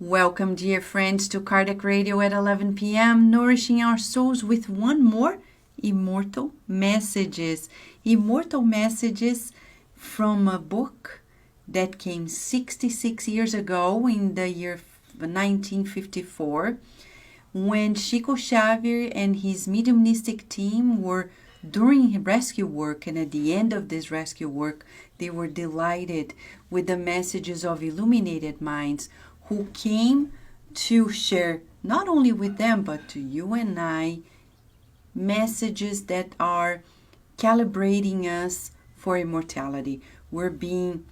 Welcome, dear friends, to Cardiac Radio at 11 p.m., nourishing our souls with one more Immortal Messages. Immortal Messages from a book that came 66 years ago in the year 1954, when Chico Xavier and his mediumistic team were doing rescue work, and at the end of this rescue work, they were delighted with the messages of illuminated minds who came to share not only with them but to you and I messages that are calibrating us for immortality. We're being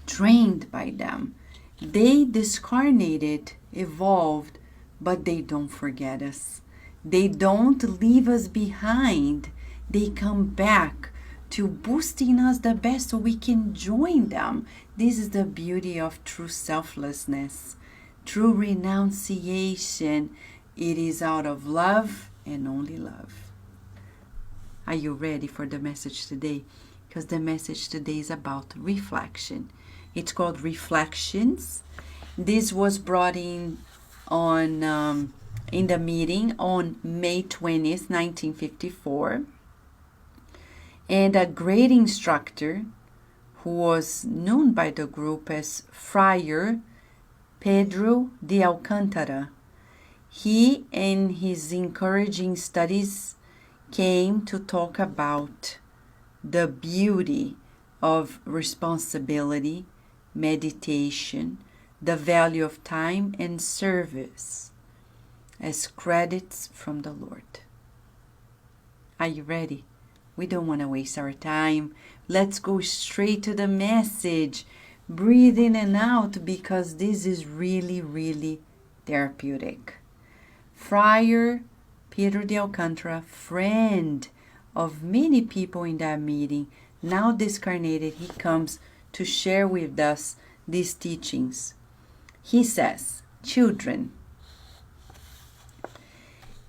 trained by them. They discarnated, evolved, but they don't forget us. They don't leave us behind. They come back to boosting us the best so we can join them. This is the beauty of true selflessness, true renunciation. It is out of love and only love. Are you ready for the message today? Because the message today is about reflection. It's called Reflections. This was brought in the meeting on May 20th, 1954. And a great instructor who was known by the group as Friar, Pedro de Alcantara. He and his encouraging studies came to talk about the beauty of responsibility, meditation, the value of time and service as credits from the Lord. Are you ready? We don't want to waste our time. Let's go straight to the message. Breathe in and out because this is really, really therapeutic. Friar Pedro de Alcantara, friend of many people in that meeting, now discarnated, he comes to share with us these teachings. He says, children,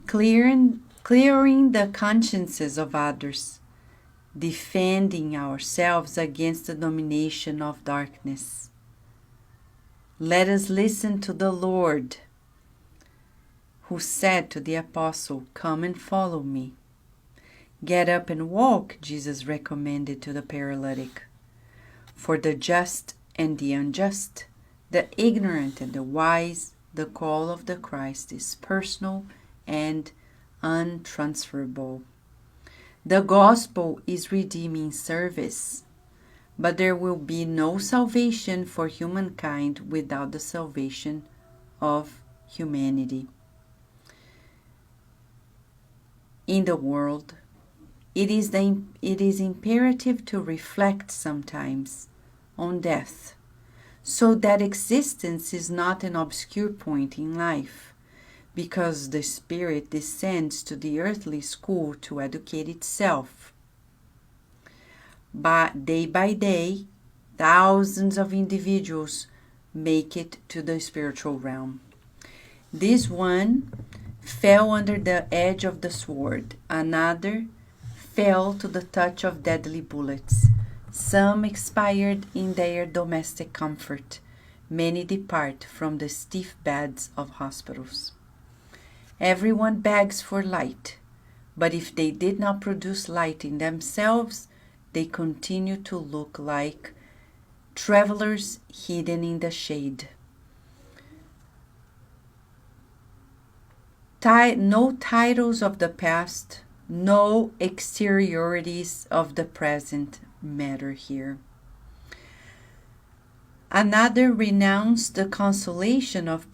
clearing the consciences of others, defending ourselves against the domination of darkness. Let us listen to the Lord, who said to the apostle, "Come and follow me." Get up and walk, Jesus recommended to the paralytic. For the just and the unjust, the ignorant and the wise, the call of the Christ is personal and untransferable. The gospel is redeeming service, but there will be no salvation for humankind without the salvation of humanity. In the world, it is imperative to reflect sometimes on death, so that existence is not an obscure point in life, because the spirit descends to the earthly school to educate itself. But day by day, thousands of individuals make it to the spiritual realm. This one fell under the edge of the sword. Another fell to the touch of deadly bullets. Some expired in their domestic comfort. Many depart from the stiff beds of hospitals. Everyone begs for light, but if they did not produce light in themselves, they continue to look like travelers hidden in the shade. No titles of the past, no exteriorities of the present matter here. Another renounced the consolation of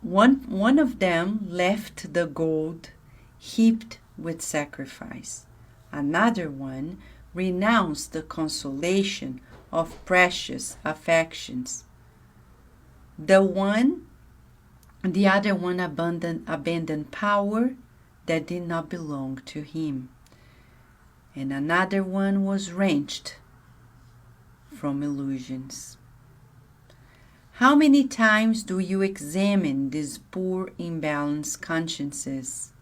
one of them left the gold heaped with sacrifice. Another one renounced the consolation of precious affections. The other one abandoned power that did not belong to him. And another one was wrenched from illusions. How many times do you examine these poor imbalanced consciences,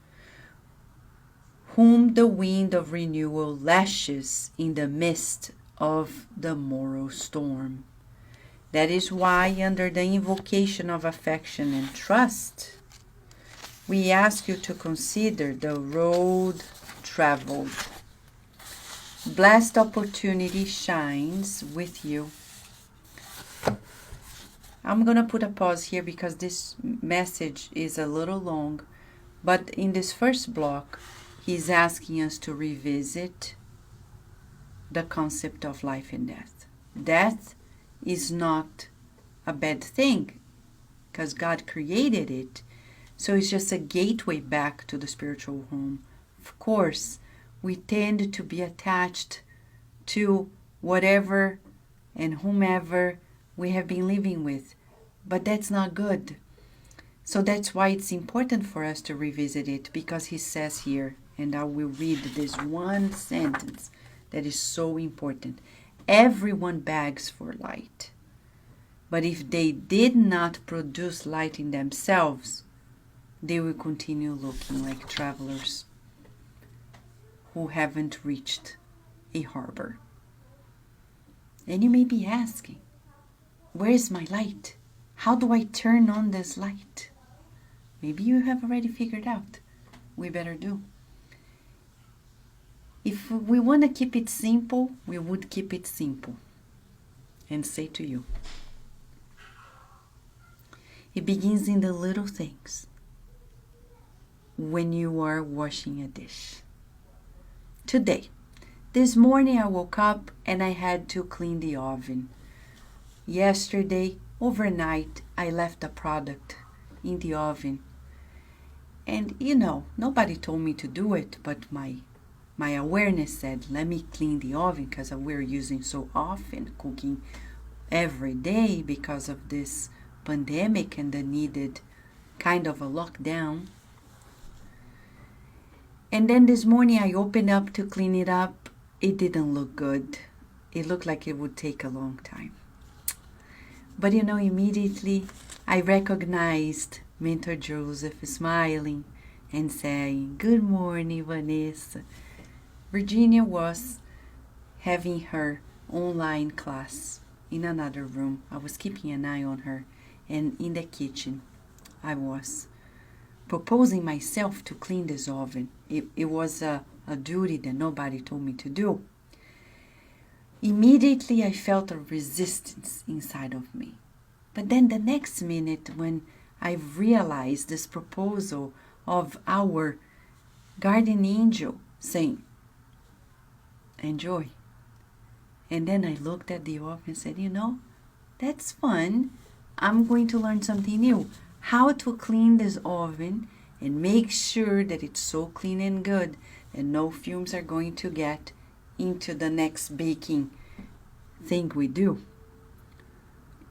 whom the wind of renewal lashes in the midst of the moral storm? That is why, under the invocation of affection and trust, we ask you to consider the road traveled. Blessed opportunity shines with you. I'm going to put a pause here because this message is a little long. But in this first block, he's asking us to revisit the concept of life and death. Death is not a bad thing because God created it. So it's just a gateway back to the spiritual home. Of course, we tend to be attached to whatever and whomever we have been living with. But that's not good. So that's why it's important for us to revisit it, because he says here, and I will read this one sentence that is so important. Everyone begs for light. But if they did not produce light in themselves, they will continue looking like travelers who haven't reached a harbor. And you may be asking, where is my light? How do I turn on this light? Maybe you have already figured out. We better do. If we want to keep it simple, we would keep it simple and say to you, it begins in the little things. When you are washing a dish. Today, this morning I woke up and I had to clean the oven. Yesterday, overnight, I left a product in the oven. And nobody told me to do it, but my awareness said, let me clean the oven, because we're using so often, cooking every day because of this pandemic and the needed kind of a lockdown. And then this morning I opened up to clean it up. It didn't look good. It looked like it would take a long time. But immediately I recognized Mentor Joseph smiling and saying, good morning, Vanessa. Virginia was having her online class in another room. I was keeping an eye on her. And in the kitchen, I was proposing myself to clean this oven. It was a duty that nobody told me to do. Immediately I felt a resistance inside of me. But then the next minute, when I realized this proposal of our guardian angel saying, enjoy. And then I looked at the oven and said, that's fun. I'm going to learn something new. How to clean this oven and make sure that it's so clean and good and no fumes are going to get into the next baking thing we do.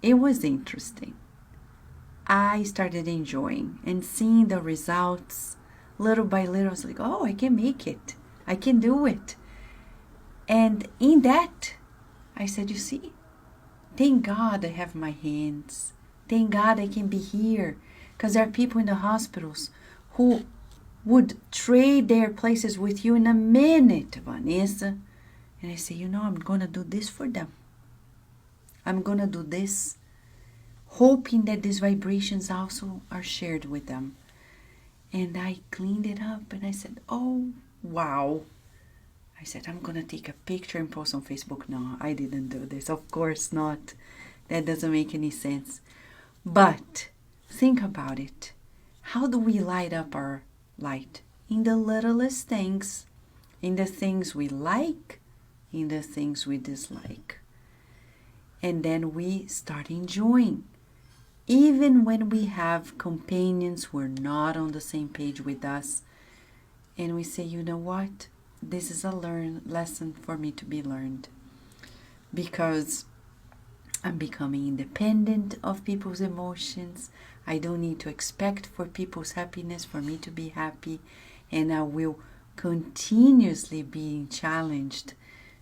It was interesting. I started enjoying and seeing the results little by little. I was like, oh, I can make it. I can do it. And in that, I said, you see, thank God I have my hands. Thank God I can be here. Because there are people in the hospitals who would trade their places with you in a minute, Vanessa. And I say, I'm going to do this for them. I'm going to do this, hoping that these vibrations also are shared with them. And I cleaned it up and I said, oh, wow. I said, I'm going to take a picture and post on Facebook. No, I didn't do this. Of course not. That doesn't make any sense. But think about it. How do we light up our light? In the littlest things. In the things we like. In the things we dislike. And then we start enjoying. Even when we have companions who are not on the same page with us. And we say, you know what? This is a lesson for me to be learned. Because I'm becoming independent of people's emotions. I don't need to expect for people's happiness for me to be happy. And I will continuously be challenged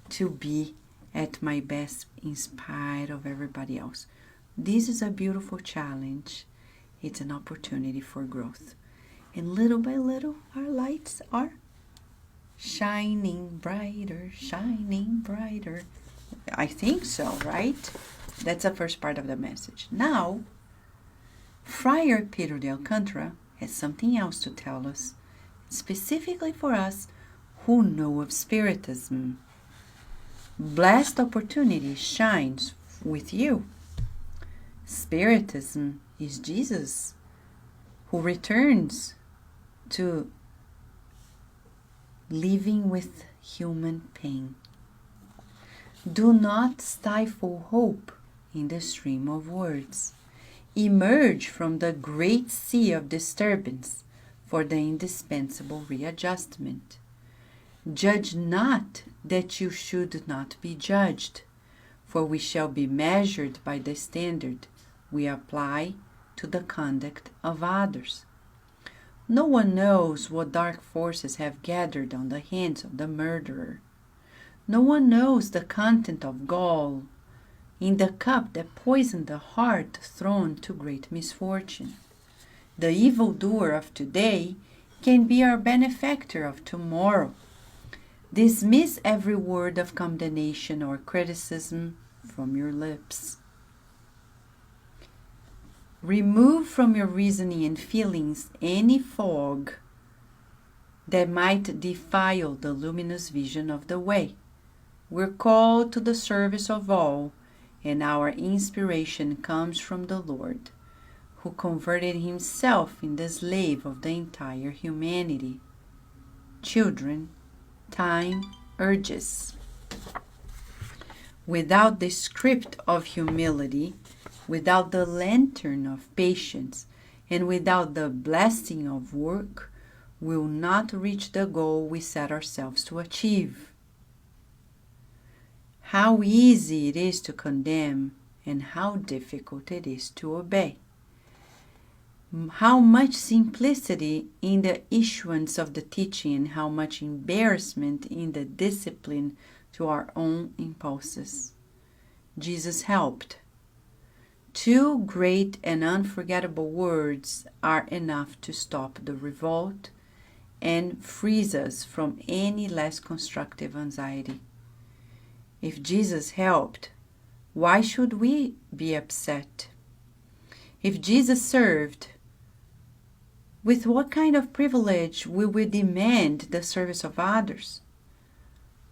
to be at my best in spite of everybody else. This is a beautiful challenge. It's an opportunity for growth. And little by little, our lights are shining brighter, shining brighter. I think so, right? That's the first part of the message. Now, Friar Pedro de Alcantara has something else to tell us, specifically for us who know of Spiritism. Blessed opportunity shines with you. Spiritism is Jesus, who returns to living with human pain. Do not stifle hope in the stream of words. Emerge from the great sea of disturbance for the indispensable readjustment. Judge not that you should not be judged, for we shall be measured by the standard we apply to the conduct of others. No one knows what dark forces have gathered on the hands of the murderer. No one knows the content of gall in the cup that poisoned the heart thrown to great misfortune. The evildoer of today can be our benefactor of tomorrow. Dismiss every word of condemnation or criticism from your lips. Remove from your reasoning and feelings any fog that might defile the luminous vision of the way. We're called to the service of all, and our inspiration comes from the Lord, who converted himself in the slave of the entire humanity. Children, time urges. Without the script of humility, without the lantern of patience, and without the blessing of work, we will not reach the goal we set ourselves to achieve. How easy it is to condemn, and how difficult it is to obey. How much simplicity in the issuance of the teaching, and how much embarrassment in the discipline to our own impulses. Jesus helped. 2 great and unforgettable words are enough to stop the revolt and frees us from any less constructive anxiety. If Jesus helped, why should we be upset? If Jesus served, with what kind of privilege will we demand the service of others?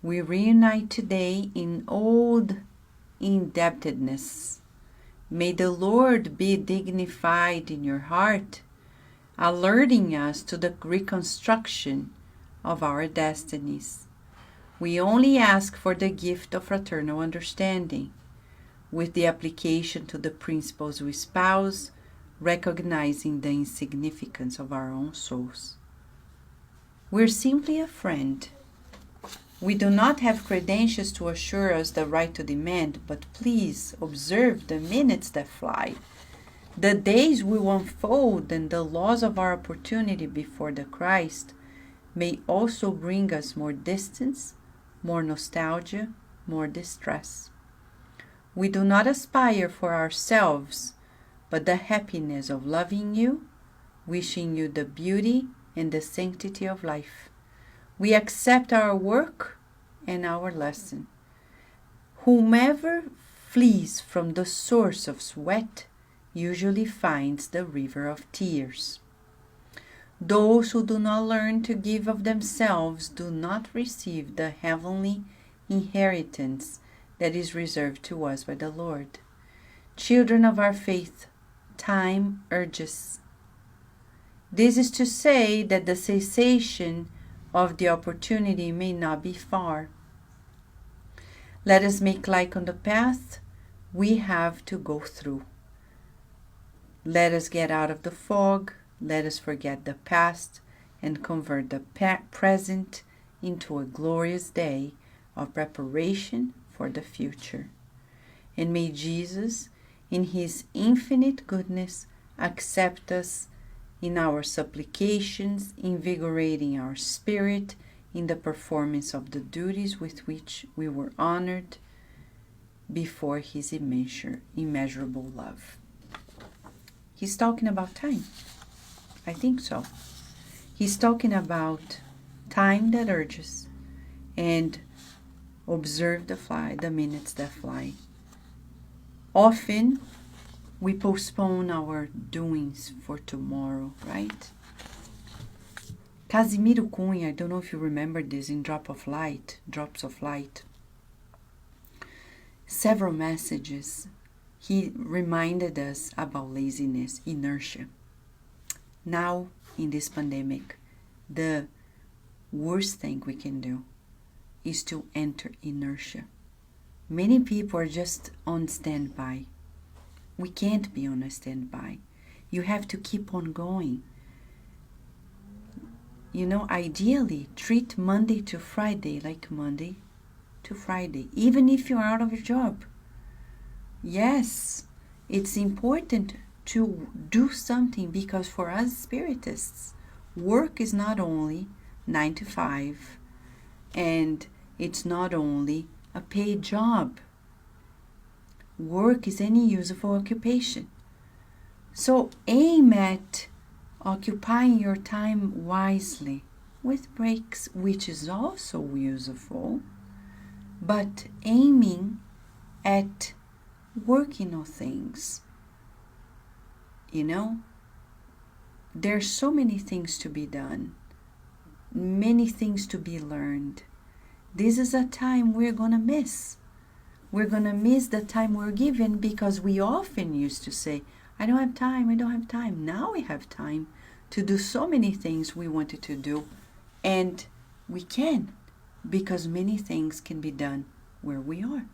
We reunite today in old indebtedness. May the Lord be dignified in your heart, alerting us to the reconstruction of our destinies. We only ask for the gift of fraternal understanding, with the application to the principles we espouse, recognizing the insignificance of our own souls. We're simply a friend. We do not have credentials to assure us the right to demand, but please observe the minutes that fly. The days will unfold, and the loss of our opportunity before the Christ may also bring us more distance, more nostalgia, more distress. We do not aspire for ourselves, but the happiness of loving you, wishing you the beauty and the sanctity of life. We accept our work and our lesson. Whomever flees from the source of sweat usually finds the river of tears. Those who do not learn to give of themselves do not receive the heavenly inheritance that is reserved to us by the Lord. Children of our faith, time urges. This is to say that the cessation of the opportunity may not be far. Let us make light on the path we have to go through. Let us get out of the fog. Let us forget the past and convert the present into a glorious day of preparation for the future. And may Jesus, in his infinite goodness, accept us in our supplications, invigorating our spirit in the performance of the duties with which we were honored before his immeasurable love. He's talking about time. I think so. He's talking about time that urges, and observe the minutes that fly. Often, we postpone our doings for tomorrow, right? Casimiro Cunha, I don't know if you remember this in Drops of Light, several messages, he reminded us about laziness, inertia. Now, in this pandemic, the worst thing we can do is to enter inertia. Many people are just on standby. We can't be on a standby. You have to keep on going. You know, ideally, treat Monday to Friday like Monday to Friday, even if you're out of your job. Yes, it's important to do something, because for us spiritists, work is not only 9 to 5, and it's not only a paid job. Work is any useful occupation. So aim at occupying your time wisely with breaks, which is also useful, but aiming at working on things. You know, there's so many things to be done, many things to be learned. This is a time we're going to miss. We're going to miss the time we're given, because we often used to say, I don't have time, I don't have time. Now we have time to do so many things we wanted to do, and we can, because many things can be done where we are.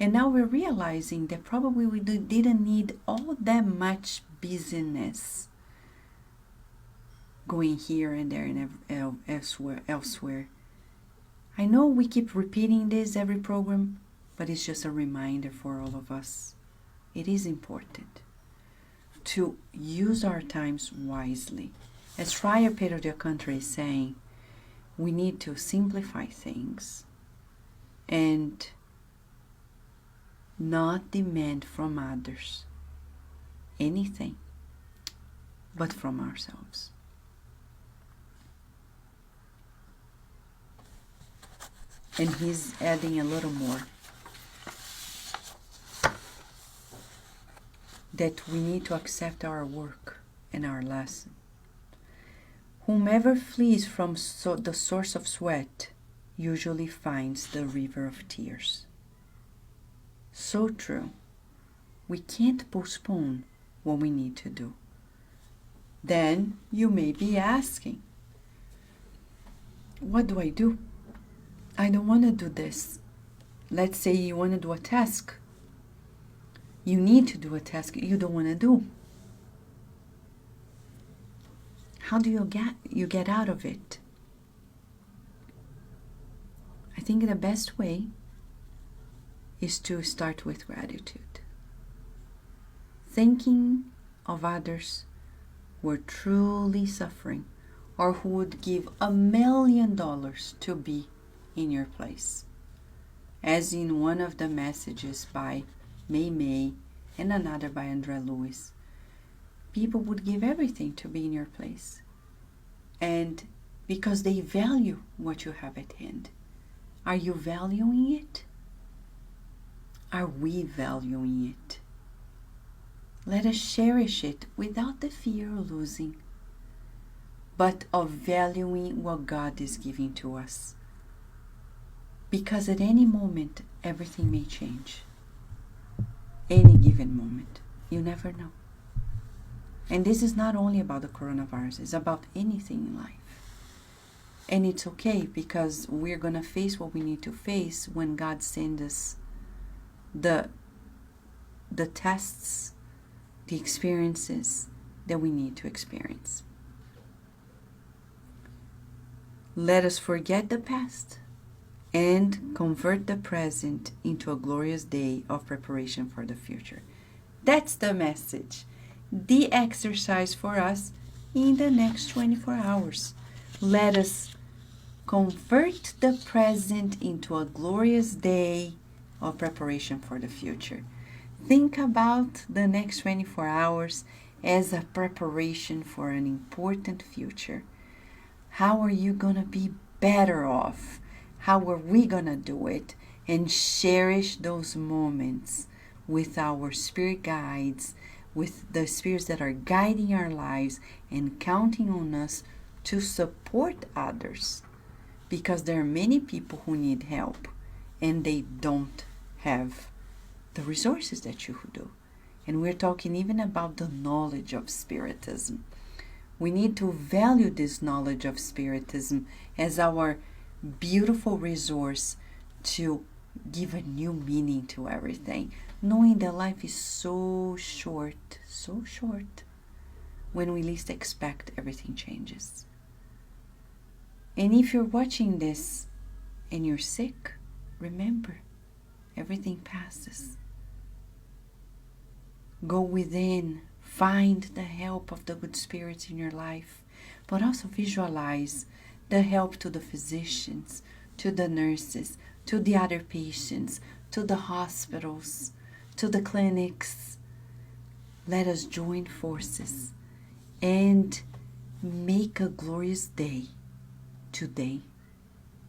And now we're realizing that probably we didn't need all that much busyness going here and there and elsewhere. I know we keep repeating this every program, but it's just a reminder for all of us. It is important to use our times wisely. As Friar Pedro de Alcantara is saying, we need to simplify things and not demand from others anything but from ourselves. And he's adding a little more, that we need to accept our work and our lesson. Whomever flees from the source of sweat usually finds the river of tears. So true. We can't postpone what we need to do. Then you may be asking, what do I do? I don't want to do this. Let's say you want to do a task. You need to do a task you don't want to do. How do you get out of it? I think the best way is to start with gratitude. Thinking of others who are truly suffering, or who would give $1 million to be in your place. As in one of the messages by May and another by André Luiz, people would give everything to be in your place. And because they value what you have at hand. Are you valuing it? Are we valuing it? Let us cherish it without the fear of losing, but of valuing what God is giving to us. Because at any moment, everything may change. Any given moment. You never know. And this is not only about the coronavirus, it's about anything in life. And it's okay, because we're going to face what we need to face when God sends us the tests, the experiences that we need to experience. Let us forget the past and convert the present into a glorious day of preparation for the future. That's the message. The exercise for us in the next 24 hours. Let us convert the present into a glorious day of preparation for the future. Think about the next 24 hours as a preparation for an important future. How are you going to be better off? How are we going to do it? and cherish those moments with our spirit guides, with the spirits that are guiding our lives and counting on us to support others. Because there are many people who need help and they don't have the resources that you do. And we're talking even about the knowledge of Spiritism. We need to value this knowledge of Spiritism as our beautiful resource to give a new meaning to everything, knowing that life is so short. When we least expect, everything changes. And if you're watching this and you're sick, remember, everything passes. Go within, find the help of the good spirits in your life, but also visualize the help to the physicians, to the nurses, to the other patients, to the hospitals, to the clinics. Let us join forces and make a glorious day today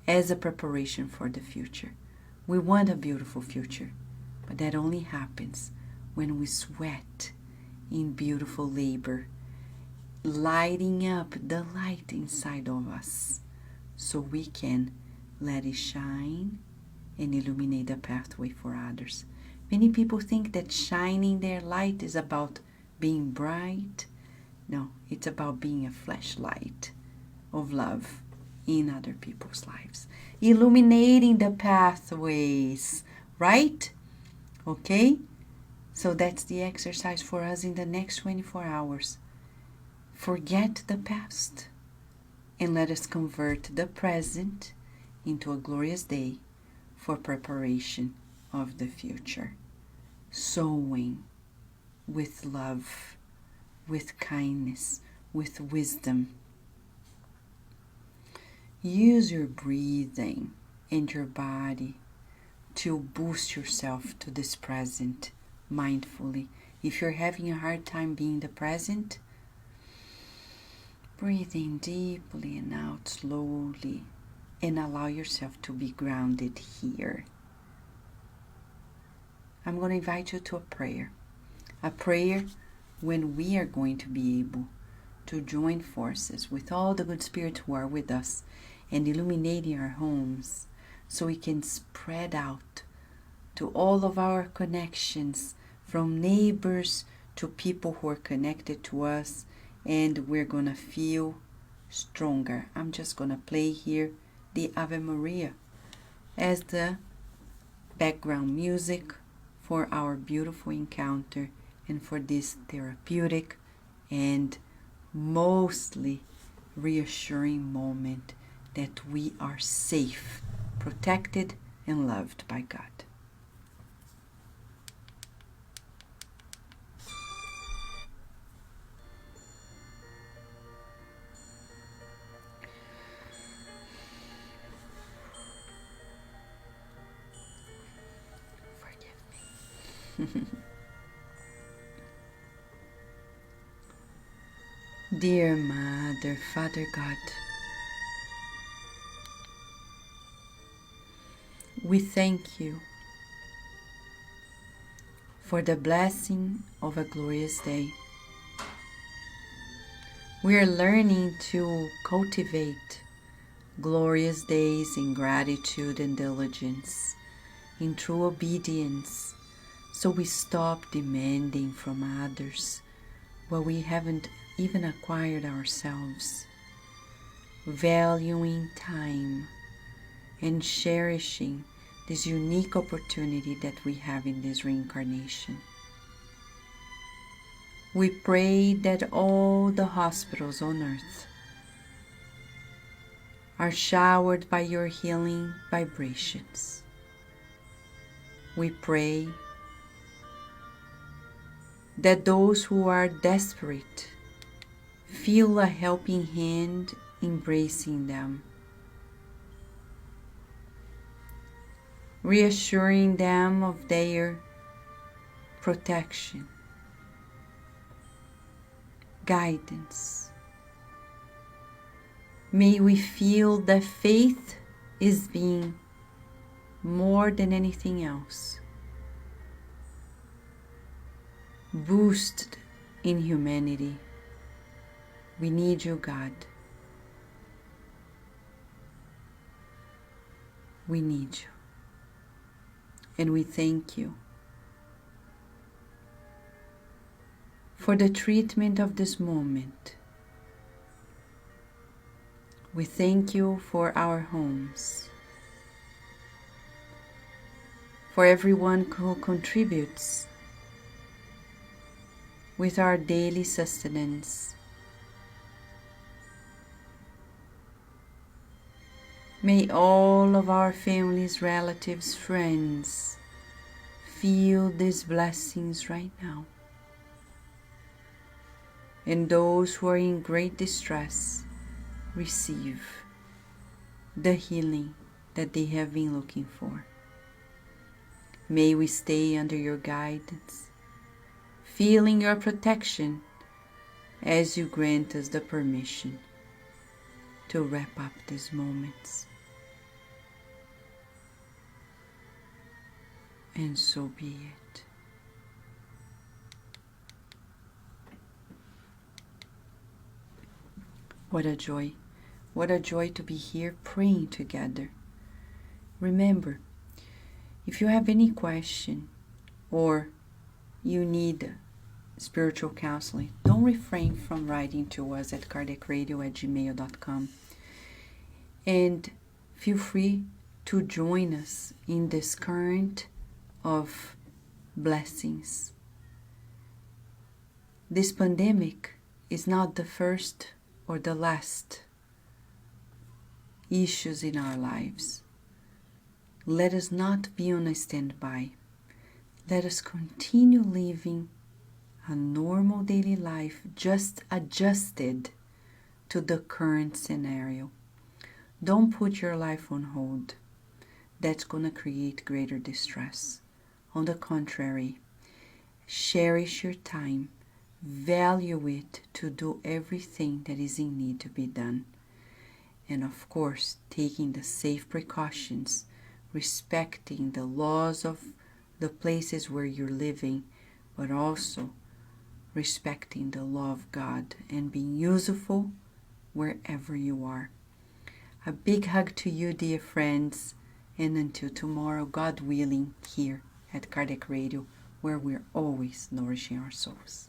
as a preparation for the future. We want a beautiful future, but that only happens when we sweat in beautiful labor, lighting up the light inside of us so we can let it shine and illuminate the pathway for others. Many people think that shining their light is about being bright. No, it's about being a flashlight of love in other people's lives, illuminating the pathways, right? Okay? So that's the exercise for us in the next 24 hours. Forget the past and let us convert the present into a glorious day for preparation of the future. Sowing with love, with kindness, with wisdom. Use your breathing and your body to boost yourself to this present mindfully. If you're having a hard time being the present, breathe in deeply and out slowly and allow yourself to be grounded here. I'm going to invite you to a prayer when we are going to be able to join forces with all the good spirits who are with us and illuminating our homes so we can spread out to all of our connections, from neighbors to people who are connected to us, and we're going to feel stronger. I'm just going to play here the Ave Maria as the background music for our beautiful encounter and for this therapeutic and mostly reassuring moment that we are safe, protected, and loved by God. Forgive me. Dear Mother, Father God, we thank you for the blessing of a glorious day. We are learning to cultivate glorious days in gratitude and diligence, in true obedience, so we stop demanding from others what we haven't even acquired ourselves, valuing time and cherishing this unique opportunity that we have in this reincarnation. We pray that all the hospitals on earth are showered by your healing vibrations. We pray that those who are desperate feel a helping hand embracing them, reassuring them of their protection, guidance. May we feel that faith is being more than anything else. Boosted in humanity. We need you, God. We need you. And we thank you for the treatment of this moment. We thank you for our homes, for everyone who contributes with our daily sustenance. May all of our families, relatives, friends feel these blessings right now. And those who are in great distress receive the healing that they have been looking for. May we stay under your guidance, feeling your protection as you grant us the permission to wrap up these moments. And so be it. What a joy. What a joy to be here praying together. Remember, if you have any question or you need spiritual counseling, don't refrain from writing to us at kardecradio@gmail.com. And feel free to join us in this current of blessings. This pandemic is not the first or the last issues in our lives. Let us not be on a standby. Let us continue living a normal daily life, just adjusted to the current scenario. Don't put your life on hold. That's going to create greater distress. On the contrary, cherish your time. Value it to do everything that is in need to be done. And of course, taking the safe precautions, respecting the laws of the places where you're living, but also respecting the law of God and being useful wherever you are. A big hug to you, dear friends, and until tomorrow, God willing, here at Kardec Radio, where we're always nourishing our souls.